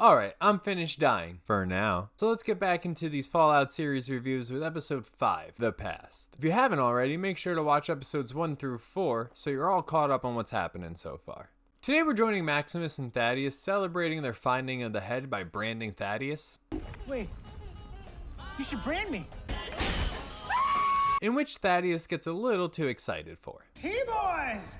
Alright, I'm finished dying. For now. So let's get back into these Fallout series reviews with episode 5, The Past. If you haven't already, make sure to watch episodes 1 through 4 so you're all caught up on what's happening so far. Today we're joining Maximus and Thaddeus celebrating their finding of the head by branding Thaddeus. Wait, you should brand me. In which Thaddeus gets a little too excited for. T-Boys!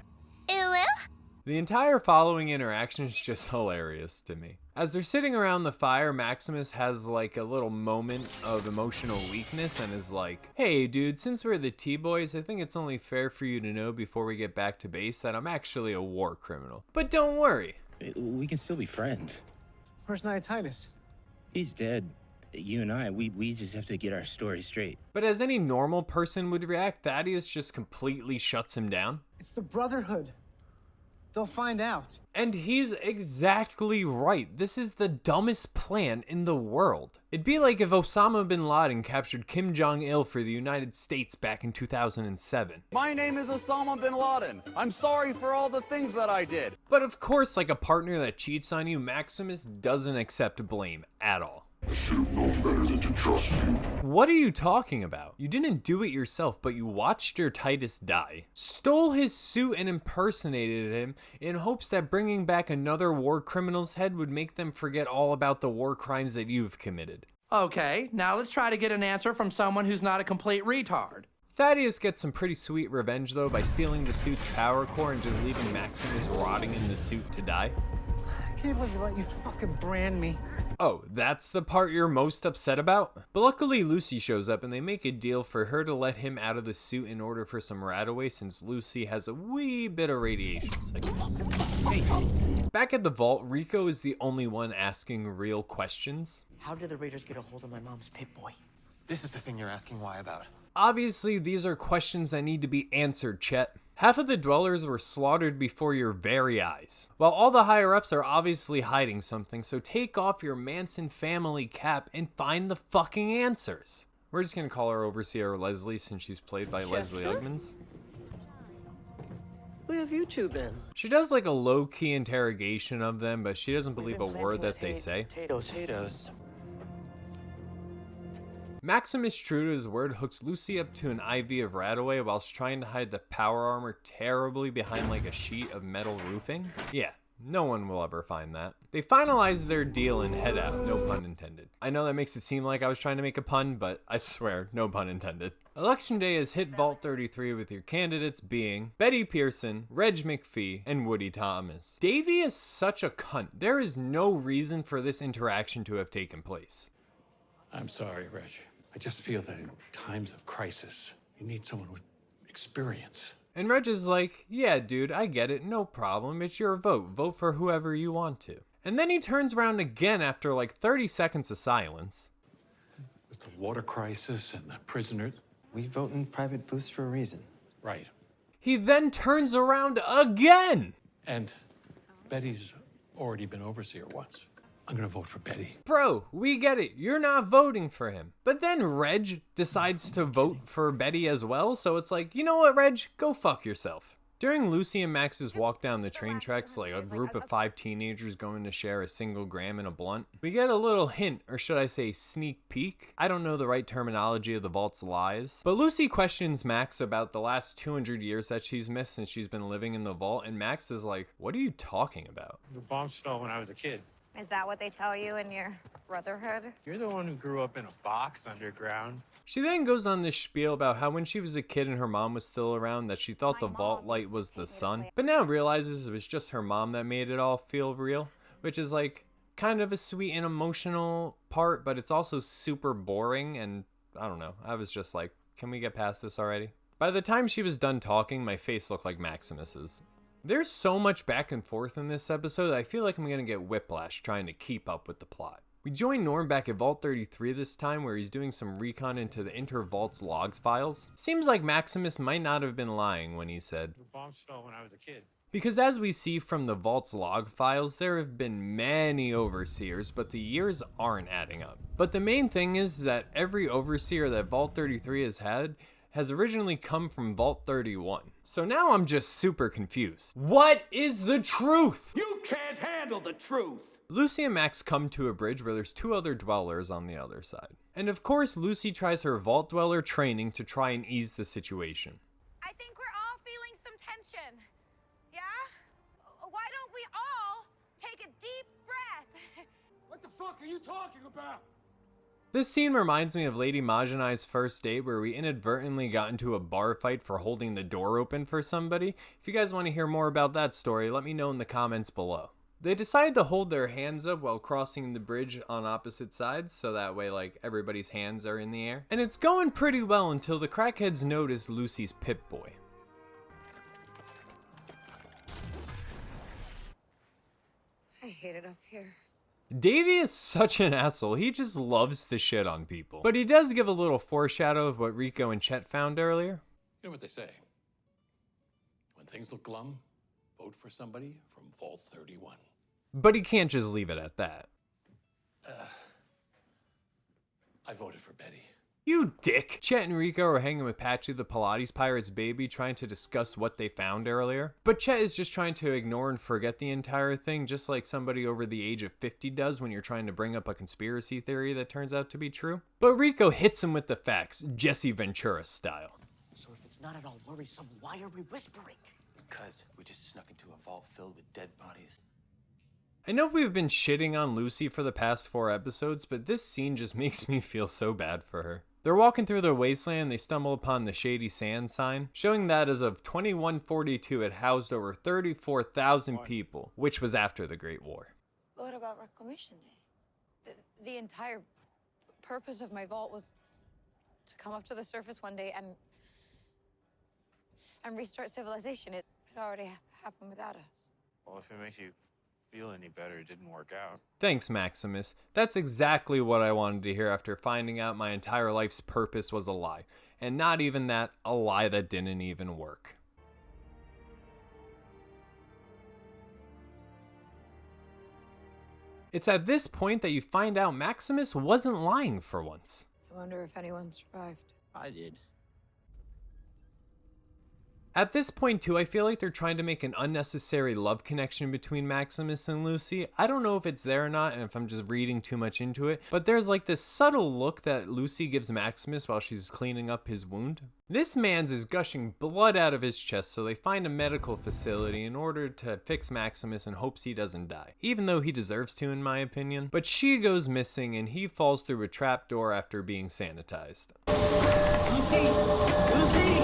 The entire following interaction is just hilarious to me. As they're sitting around the fire, Maximus has like a little moment of emotional weakness and is like, hey dude, since we're the T-Boys, I think it's only fair for you to know before we get back to base that I'm actually a war criminal. But don't worry. We can still be friends. Where's Titus? He's dead. You and I, we just have to get our story straight. But as any normal person would react, Thaddeus just completely shuts him down. It's the Brotherhood. They'll find out. And he's exactly right. This is the dumbest plan in the world. It'd be like if Osama bin Laden captured Kim Jong-il for the United States back in 2007. My name is Osama bin Laden. I'm sorry for all the things that I did. But of course, like a partner that cheats on you, Maximus doesn't accept blame at all. I should have known better than to trust you. What are you talking about? You didn't do it yourself, but you watched your Titus die, stole his suit and impersonated him in hopes that bringing back another war criminal's head would make them forget all about the war crimes that you've committed. Okay, now let's try to get an answer from someone who's not a complete retard. Thaddeus gets some pretty sweet revenge though by stealing the suit's power core and just leaving Maximus rotting in the suit to die. I can't believe you let you fucking brand me. Oh, that's the part you're most upset about? But luckily Lucy shows up and they make a deal for her to let him out of the suit in order for some radaway since Lucy has a wee bit of radiation sickness. Back at the vault, Rico is the only one asking real questions. How did the Raiders get a hold of my mom's Pip-Boy? This is the thing you're asking why about. Obviously, these are questions that need to be answered, Chet. Half of the dwellers were slaughtered before your very eyes, while all the higher-ups are obviously hiding something, so take off your Manson family cap and find the fucking answers. We're just gonna call her Overseer Leslie since she's played by Leslie Uggmans. Where have you two been? She does like a low-key interrogation of them, but she doesn't believe a word that they say. Potatoes. Maximus, true to his word, hooks Lucy up to an IV of radaway whilst trying to hide the power armor terribly behind like a sheet of metal roofing. Yeah, no one will ever find that. They finalize their deal and head out, no pun intended. I know that makes it seem like I was trying to make a pun, but I swear, no pun intended. Election day has hit Vault 33 with your candidates being Betty Pearson, Reg McPhee, and Woody Thomas. Davey is such a cunt. There is no reason for this interaction to have taken place. I'm sorry, Reg. I just feel that in times of crisis, you need someone with experience. And Reg is like, yeah, dude, I get it, no problem, it's your vote. Vote for whoever you want to. And then he turns around again after like 30 seconds of silence. With the water crisis and the prisoners. We vote in private booths for a reason. Right. He then turns around again! And Betty's already been overseer once. I'm gonna vote for Betty. Bro, we get it. You're not voting for him. But then Reg decides to vote for Betty as well, so it's like, you know what, Reg? Go fuck yourself. During Lucy and Max's walk down the train tracks like a group of 5 teenagers going to share a single gram and a blunt, we get a little hint, or should I say sneak peek? I don't know the right terminology of the Vault's lies. But Lucy questions Max about the last 200 years that she's missed since she's been living in the Vault, and Max is like, what are you talking about? The bombs fell when I was a kid. Is that what they tell you in your brotherhood? You're the one who grew up in a box underground. She then goes on this spiel about how when she was a kid and her mom was still around that she thought the vault light was the sun, but now realizes it was just her mom that made it all feel real, which is like kind of a sweet and emotional part, but it's also super boring, and I don't know, I was just like, can we get past this already? By the time she was done talking, my face looked like Maximus's. There's so much back and forth in this episode that I feel like I'm gonna get whiplash trying to keep up with the plot. We join Norm back at Vault 33 this time where he's doing some recon into the Inter-Vault's logs files. Seems like Maximus might not have been lying when he said, The bombs fell when I was a kid. Because as we see from the Vault's log files, there have been many overseers, but the years aren't adding up. But the main thing is that every overseer that Vault 33 has had has originally come from Vault 31. So now I'm just super confused. What is the truth? You can't handle the truth! Lucy and Max come to a bridge where there's 2 other dwellers on the other side. And of course, Lucy tries her vault dweller training to try and ease the situation. I think we're all feeling some tension. Yeah? Why don't we all take a deep breath? What the fuck are you talking about? This scene reminds me of Lady Majinai's first date where we inadvertently got into a bar fight for holding the door open for somebody. If you guys want to hear more about that story, let me know in the comments below. They decide to hold their hands up while crossing the bridge on opposite sides, so that way like everybody's hands are in the air. And it's going pretty well until the crackheads notice Lucy's Pip-Boy. I hate it up here. Davey is such an asshole, he just loves to shit on people. But he does give a little foreshadow of what Rico and Chet found earlier. You know what they say? When things look glum, vote for somebody from Vault 31. But he can't just leave it at that. I voted for Betty. You dick! Chet and Rico are hanging with Patchy the Pilates Pirate's baby trying to discuss what they found earlier. But Chet is just trying to ignore and forget the entire thing, just like somebody over the age of 50 does when you're trying to bring up a conspiracy theory that turns out to be true. But Rico hits him with the facts, Jesse Ventura style. So if it's not at all worrisome, why are we whispering? Because we just snuck into a vault filled with dead bodies. I know we've been shitting on Lucy for the past 4 episodes, but this scene just makes me feel so bad for her. They're walking through the wasteland and they stumble upon the Shady Sand sign, showing that as of 2142 it housed over 34,000 people, which was after the Great War. What about Reclamation Day? The entire purpose of my vault was to come up to the surface one day and restart civilization. It already happened without us. Well, if it makes you feel any better, it didn't work out. Thanks, Maximus. That's exactly what I wanted to hear after finding out my entire life's purpose was a lie. And not even that, a lie that didn't even work. It's at this point that you find out Maximus wasn't lying for once. I wonder if anyone survived. I did. At this point too, I feel like they're trying to make an unnecessary love connection between Maximus and Lucy. I don't know if it's there or not and if I'm just reading too much into it, but there's like this subtle look that Lucy gives Maximus while she's cleaning up his wound. This man's is gushing blood out of his chest, so they find a medical facility in order to fix Maximus in hopes he doesn't die, even though he deserves to in my opinion. But she goes missing and he falls through a trapdoor after being sanitized. Lucy! Lucy!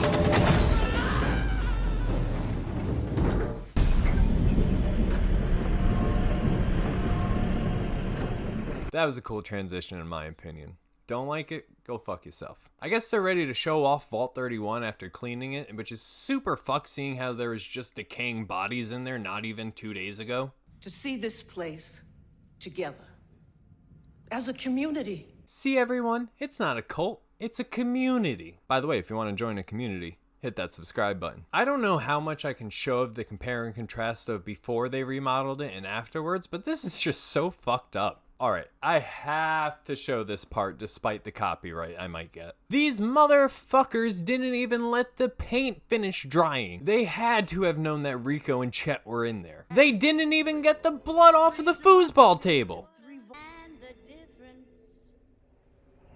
That was a cool transition in my opinion. Don't like it? Go fuck yourself. I guess they're ready to show off Vault 31 after cleaning it, which is super fucked seeing how there was just decaying bodies in there not even 2 days ago. To see this place together as a community. See everyone? It's not a cult, it's a community. By the way, if you want to join a community, hit that subscribe button. I don't know how much I can show of the compare and contrast of before they remodeled it and afterwards, but this is just so fucked up. Alright, I have to show this part despite the copyright I might get. These motherfuckers didn't even let the paint finish drying. They had to have known that Rico and Chet were in there. They didn't even get the blood off of the foosball table. And the difference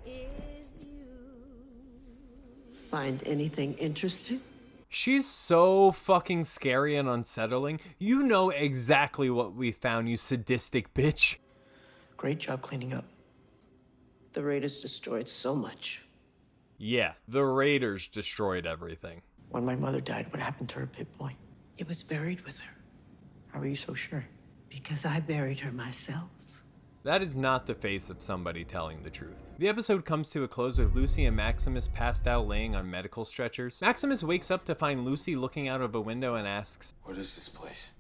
is you. Find anything interesting? She's so fucking scary and unsettling. You know exactly what we found, you sadistic bitch. Great job cleaning up. The Raiders destroyed so much. Yeah, the Raiders destroyed everything. When my mother died, what happened to her Pip-Boy? It was buried with her. How are you so sure? Because I buried her myself. That is not the face of somebody telling the truth. The episode comes to a close with Lucy and Maximus passed out laying on medical stretchers. Maximus wakes up to find Lucy looking out of a window and asks, What is this place?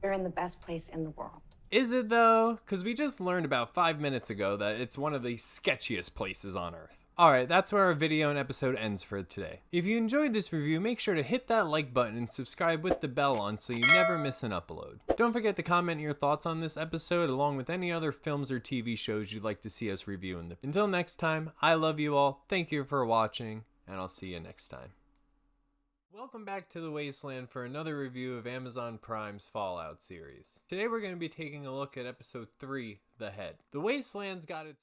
You're in the best place in the world. Is it though? Because we just learned about 5 minutes ago that it's one of the sketchiest places on Earth. Alright, that's where our video and episode ends for today. If you enjoyed this review, make sure to hit that like button and subscribe with the bell on so you never miss an upload. Don't forget to comment your thoughts on this episode along with any other films or TV shows you'd like to see us review. Until next time, I love you all, thank you for watching, and I'll see you next time. Welcome back to the Wasteland for another review of Amazon Prime's Fallout series. Today we're going to be taking a look at episode 3, The Head. The Wasteland's got its